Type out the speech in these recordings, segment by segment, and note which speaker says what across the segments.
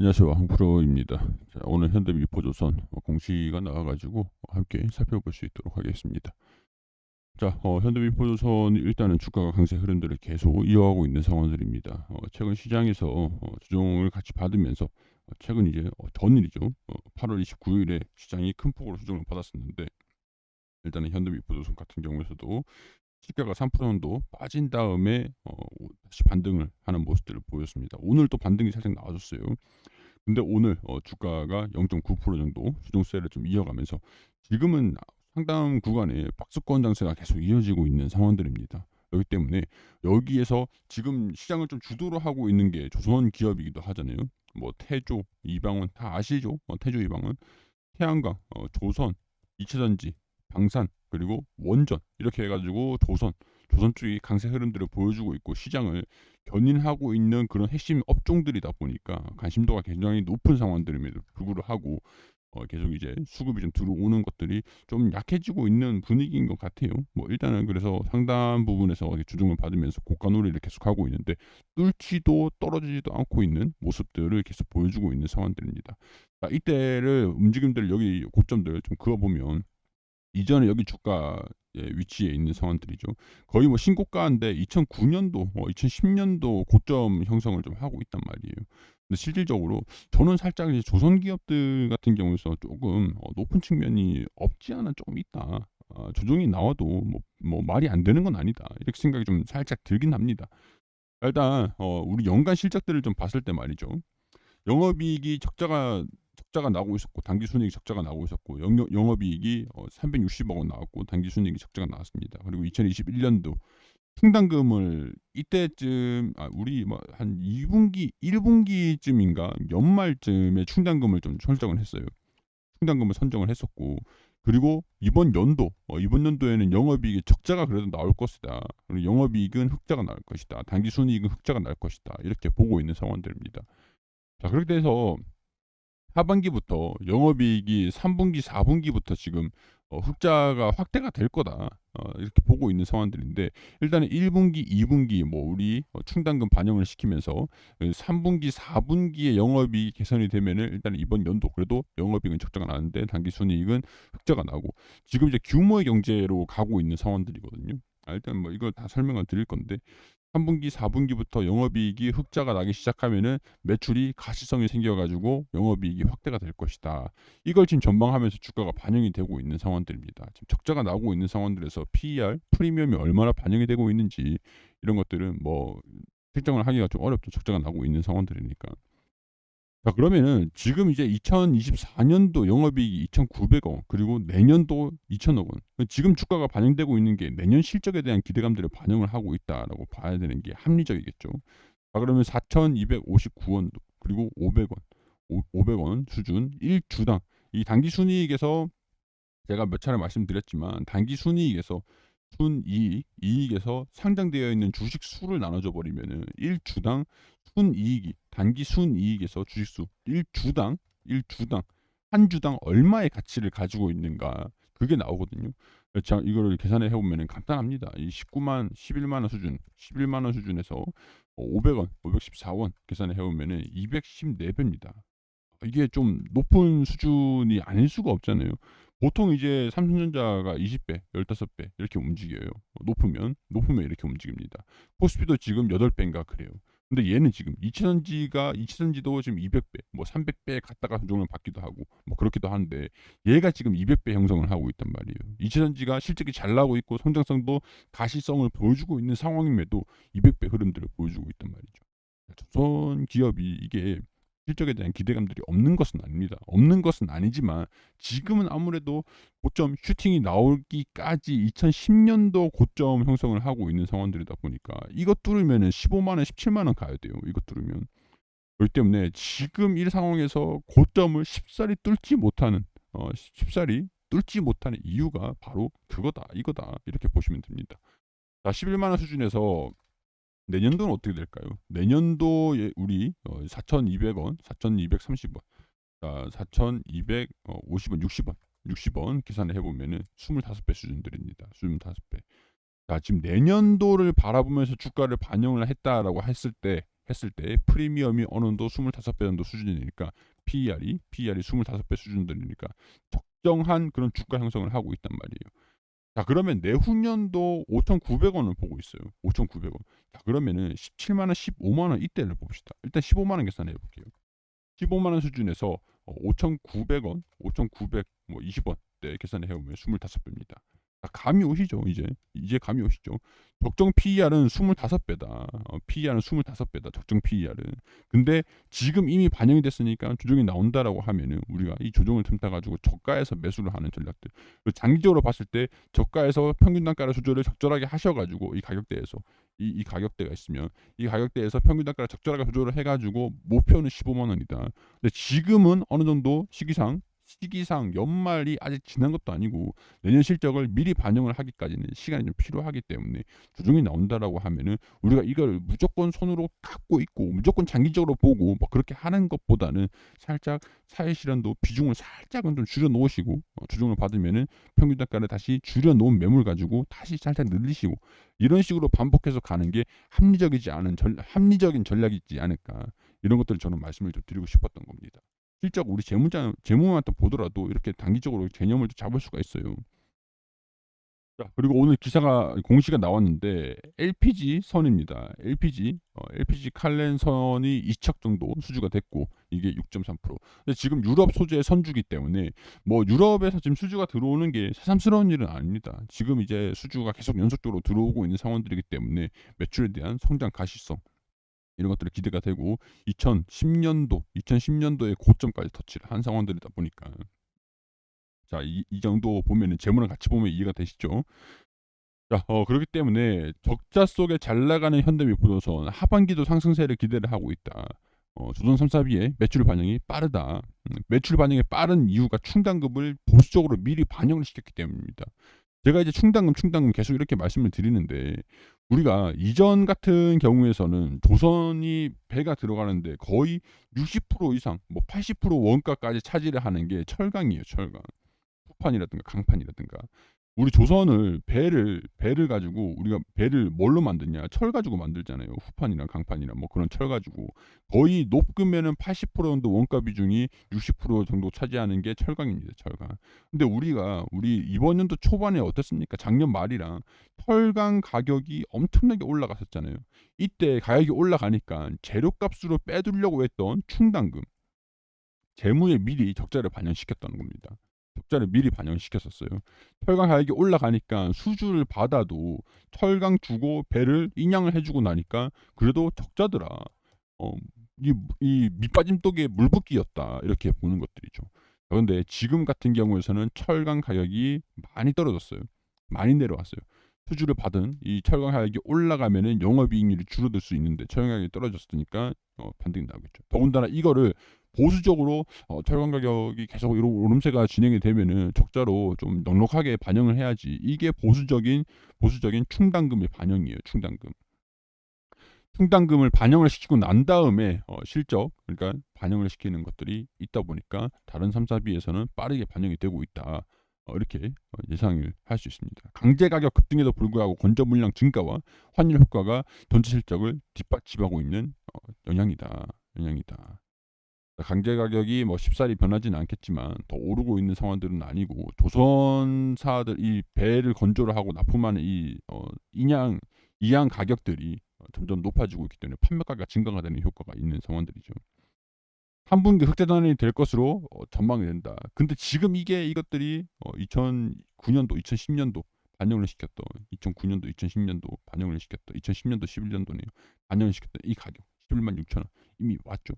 Speaker 1: 안녕하세요. 황프로입니다. 자, 오늘 현대미포조선 공시가 나와가지고 함께 살펴볼 수 있도록 하겠습니다. 자, 현대미포조선이 일단은 주가가 강세 흐름들을 계속 이어가고 있는 상황들입니다. 최근 시장에서 조정을 같이 받으면서 최근 이제 전일이죠. 8월 29일에 시장이 큰 폭으로 조정을 받았었는데 일단은 현대미포조선 같은 경우에서도 시가가 3% 정도 빠진 다음에 다시 반등을 하는 모습들을 보였습니다. 오늘 또 반등이 살짝 나와줬어요. 근데 오늘 주가가 0.9% 정도 주종세를 좀 이어가면서 지금은 상당 구간에 박스권 장세가 계속 이어지고 있는 상황들입니다. 그렇기 때문에 여기에서 지금 시장을 좀 주도로 하고 있는 게 조선 기업이기도 하잖아요. 뭐 태조, 이방원 다 아시죠? 태조, 이방원, 태양광, 조선, 이차전지, 방산 그리고 원전 이렇게 해가지고 조선 쪽이 강세 흐름들을 보여주고 있고 시장을 견인하고 있는 그런 핵심 업종들이다 보니까 관심도가 굉장히 높은 상황들임에도 불구하고 계속 이제 수급이 좀 들어오는 것들이 좀 약해지고 있는 분위기인 것 같아요. 뭐 일단은 그래서 상당 부분에서 주중을 받으면서 고가 놀이를 계속하고 있는데 뚫지도 떨어지지도 않고 있는 모습들을 계속 보여주고 있는 상황들입니다. 자, 이때를 움직임들 여기 고점들 좀 그어보면 이전에 여기 주가 위치에 있는 상황들이죠. 거의 뭐 신고가인데 2009년도, 2010년도 고점 형성을 좀 하고 있단 말이에요. 근데 실질적으로 저는 살짝 이제 조선 기업들 같은 경우에서 조금 높은 측면이 없지 않아 조금 있다. 조정이 나와도 뭐 말이 안 되는 건 아니다. 이렇게 생각이 좀 살짝 들긴 합니다. 일단 우리 연간 실적들을 좀 봤을 때 말이죠. 영업이익이 적자가 나고 있었고 당기순이익이 적자가 나고 있었고 영업이익이 360억 원 나왔고 당기순이익이 적자가 나왔습니다. 그리고 2021년도 충당금을 이때쯤 우리 뭐 한 2분기 1분기쯤인가 연말쯤에 충당금을 좀 설정을 했어요. 충당금을 선정을 했었고 그리고 이번 연도에는 영업이익이 적자가 그래도 나올 것이다. 그리고 영업이익은 흑자가 나올 것이다. 당기순이익은 흑자가 날 것이다. 이렇게 보고 있는 상황들입니다. 자, 그렇게 돼서 하반기부터 영업이익이 3분기, 4분기부터 지금 흑자가 확대가 될 거다. 이렇게 보고 있는 상황들인데 일단은 1분기, 2분기 뭐 우리 충당금 반영을 시키면서 3분기, 4분기에 영업이익 개선이 되면은 일단 이번 연도 그래도 영업이익은 적자가 나는데 당기순이익은 흑자가 나고 지금 이제 규모의 경제로 가고 있는 상황들이거든요. 일단 뭐 이걸 다 설명을 드릴 건데 3분기, 4분기부터 영업이익이 흑자가 나기 시작하면은 매출이 가시성이 생겨가지고 영업이익이 확대가 될 것이다. 이걸 지금 전망하면서 주가가 반영이 되고 있는 상황들입니다. 지금 적자가 나고 있는 상황들에서 PER, 프리미엄이 얼마나 반영이 되고 있는지 이런 것들은 뭐 특정을 하기가 좀 어렵죠. 적자가 나고 있는 상황들이니까. 자, 그러면은 지금 이제 2024년도 영업이익이 2,900억 원, 그리고 내년도 2,000억 원. 지금 주가가 반영되고 있는 게 내년 실적에 대한 기대감들을 반영을 하고 있다라고 봐야 되는 게 합리적이겠죠. 자, 그러면 4,259원도 그리고 500원, 500원 수준 1주당 이 당기 순이익에서 제가 몇 차례 말씀드렸지만 당기 순이익에서 이익에서 상장되어 있는 주식 수를 나눠줘 버리면은 1주당 순이익이 단기 순이익에서 주식수 1주당 한 주당 얼마의 가치를 가지고 있는가 그게 나오거든요. 자, 이거를 계산해 보면은 간단합니다. 이 11만 원 수준, 11만 원 수준에서 500원, 514원 계산해 보면은 214배입니다. 이게 좀 높은 수준이 아닐 수가 없잖아요. 보통 이제 삼성전자가 20배, 15배 이렇게 움직여요. 높으면 이렇게 움직입니다. 코스피도 지금 8배인가 그래요. 근데 얘는 지금 이차전지도 지금 200배, 뭐 300배 갔다가 조정을 받기도 하고 뭐 그렇기도 한데 얘가 지금 200배 형성을 하고 있단 말이에요. 이차전지가 실적이 잘 나오고 있고 성장성도 가시성을 보여주고 있는 상황임에도 200배 흐름들을 보여주고 있단 말이죠. 조선 기업이 이게 실적에 대한 기대감들이 없는 것은 아닙니다. 없는 것은 아니지만 지금은 아무래도 고점 슈팅이 나오기까지 2010년도 고점 형성을 하고 있는 상황들이다 보니까 이것 뚫으면 15만 원, 17만 원 가야 돼요. 이것 뚫으면. 그렇기 때문에 지금 이 상황에서 고점을 쉽사리 뚫지 못하는 이유가 바로 그거다, 이거다 이렇게 보시면 됩니다. 자, 11만 원 수준에서 내년도는 어떻게 될까요? 내년도에 우리 4,200원, 4,230원, 자, 4,250원, 60원 계산을 해보면은 25배 수준들입니다. 25배. 자, 지금 내년도를 바라보면서 주가를 반영을 했다라고 했을 때 했을 때 프리미엄이 어느 정도 25배 정도 수준이니까 PER이 25배 수준들이니까 적정한 그런 주가 형성을 하고 있단 말이에요. 자, 그러면 내후년도 5,900원을 보고 있어요. 5,900원. 자, 그러면은 17만 원, 15만 원 이때를 봅시다. 일단 15만 원 계산해 볼게요. 15만 원 수준에서 5,900원, 5,920원 때 계산해 보면 25배입니다. 감이 오시죠, 이제 감이 오시죠. 적정 PER은 25배다. PER은 25배다. 적정 PER은. 근데 지금 이미 반영이 됐으니까 조정이 나온다라고 하면은 우리가 이 조정을 틈타 가지고 저가에서 매수를 하는 전략들. 장기적으로 봤을 때 저가에서 평균 단가를 조절을 적절하게 하셔 가지고 이 가격대에서 이 가격대가 있으면 이 가격대에서 평균 단가를 적절하게 조절을 해 가지고 목표는 15만 원이다. 근데 지금은 어느 정도 시기상 연말이 아직 지난 것도 아니고 내년 실적을 미리 반영을 하기까지는 시간이 좀 필요하기 때문에 조정이 나온다라고 하면은 우리가 이걸 무조건 손으로 갖고 있고 무조건 장기적으로 보고 뭐 그렇게 하는 것보다는 살짝 사회 실현도 비중을 살짝은 좀 줄여 놓으시고 조정을 받으면은 평균 단가를 다시 줄여 놓은 매물 가지고 다시 살짝 늘리시고 이런 식으로 반복해서 가는 게 합리적인 전략이지 않을까, 이런 것들을 저는 말씀을 좀 드리고 싶었던 겁니다. 실적 우리 재무만 또 보더라도 이렇게 단기적으로 개념을 또 잡을 수가 있어요. 자, 그리고 오늘 공시가 나왔는데 LPG 선입니다. LPG 칼렌 선이 2척 정도 수주가 됐고 이게 6.3%. 근데 지금 유럽 소재 선주기 때문에 뭐 유럽에서 지금 수주가 들어오는 게 새삼스러운 일은 아닙니다. 지금 이제 수주가 계속 연속적으로 들어오고 있는 상황들이기 때문에 매출에 대한 성장 가시성 이런 것들이 기대가 되고 2010년도에 고점까지 터치를 한 상황들이다 보니까 자, 이 정도 보면은 재무랑 같이 보면 이해가 되시죠? 자, 그렇기 때문에 적자 속에 잘 나가는 현대미포조선 하반기도 상승세를 기대를 하고 있다. 조선 3사비의 매출 반영이 빠르다. 매출 반영이 빠른 이유가 충당금을 보수적으로 미리 반영을 시켰기 때문입니다. 제가 이제 충당금 계속 이렇게 말씀을 드리는데 우리가 이전 같은 경우에서는 조선이 배가 들어가는데 거의 60% 이상, 뭐 80% 원가까지 차지를 하는 게 철강이에요, 철강. 후판이라든가 강판이라든가. 우리 조선을 배를 가지고 우리가 배를 뭘로 만드냐? 철 가지고 만들잖아요. 후판이나 강판이나 뭐 그런 철 가지고 거의 높으면은 80% 정도 원가 비중이 60% 정도 차지하는 게 철강입니다. 철강. 근데 우리 이번 연도 초반에 어땠습니까? 작년 말이랑 철강 가격이 엄청나게 올라갔었잖아요. 이때 가격이 올라가니까 재료값으로 빼두려고 했던 충당금, 재무에 미리 적자를 반영시켰다는 겁니다. 적자를 미리 반영시켰었어요. 철강 가격이 올라가니까 수주를 받아도 철강 주고 배를 인양을 해주고 나니까 그래도 적자더라. 어, 이 밑빠짐 독에 물 붓기였다. 이렇게 보는 것들이죠. 그런데 지금 같은 경우에서는 철강 가격이 많이 떨어졌어요. 많이 내려왔어요. 수주를 받은 이 철강 가격이 올라가면은 영업이익률이 줄어들 수 있는데 철강 가격이 떨어졌으니까 반등이 나오겠죠. 더군다나 이거를 보수적으로 철강 가격이 계속 이런 오름세가 진행이 되면은 적자로 좀 넉넉하게 반영을 해야지. 이게 보수적인 충당금의 반영이에요. 충당금을 반영을 시키고 난 다음에 실적, 그러니까 반영을 시키는 것들이 있다 보니까 다른 3사비에서는 빠르게 반영이 되고 있다. 이렇게 예상을 할 수 있습니다. 강제 가격 급등에도 불구하고 건조 물량 증가와 환율 효과가 전체 실적을 뒷받침하고 있는 영향이다. 강제 가격이 뭐 쉽사리 변하지는 않겠지만 더 오르고 있는 상황들은 아니고 조선사들 이 배를 건조를 하고 납품하는 이 이양 가격들이 점점 높아지고 있기 때문에 판매가가 증가가 되는 효과가 있는 상황들이죠. 3분기 흑자전환이 될 것으로 전망이 된다. 근데 지금 이것들이 2009년도, 2010년도 반영을 시켰던 2009년도, 2010년도 반영을 시켰던 2010년도, 11년도네요. 반영을 시켰던 이 가격 11만 6천 원 이미 왔죠.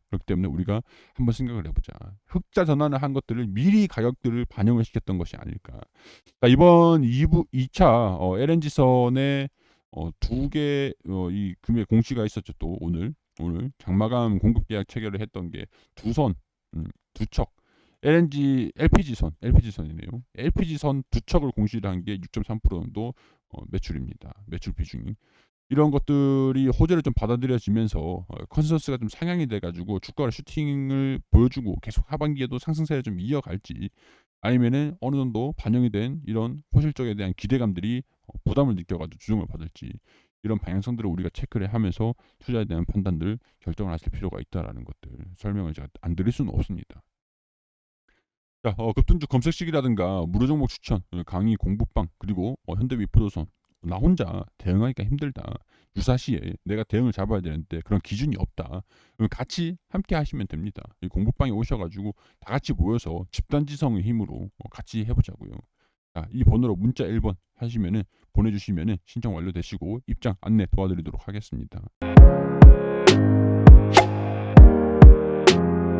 Speaker 1: 그렇기 때문에 우리가 한번 생각을 해보자. 흑자 전환을 한 것들을 미리 가격들을 반영을 시켰던 것이 아닐까. 자, 이번 2차 LNG선에 두 개 이 금액 공시가 있었죠. 또 오늘 장마감 공급 계약 체결을 했던 게 두 척 LPG선이네요. LPG선 두 척을 공시를 한 게 6.3% 정도 매출입니다. 매출 비중이. 이런 것들이 호재를 좀 받아들여지면서 컨센서스가 좀 상향이 돼가지고 주가가 슈팅을 보여주고 계속 하반기에도 상승세를 좀 이어갈지, 아니면은 어느 정도 반영이 된 이런 호실적에 대한 기대감들이 부담을 느껴가지고 조정을 받을지, 이런 방향성들을 우리가 체크를 하면서 투자에 대한 판단들 결정을 하실 필요가 있다라는 것들 설명을 제가 안 드릴 수는 없습니다. 자, 급등주 검색식이라든가 무료 종목 추천, 강의 공부방, 그리고 현대미포조선 나 혼자 대응하기가 힘들다. 유사시에 내가 대응을 잡아야 되는데 그런 기준이 없다. 그럼 같이 함께 하시면 됩니다. 이 공부방에 오셔가지고 다 같이 모여서 집단지성의 힘으로 같이 해보자고요. 자, 이 번호로 문자 1번 하시면은 보내주시면은 신청 완료되시고 입장 안내 도와드리도록 하겠습니다.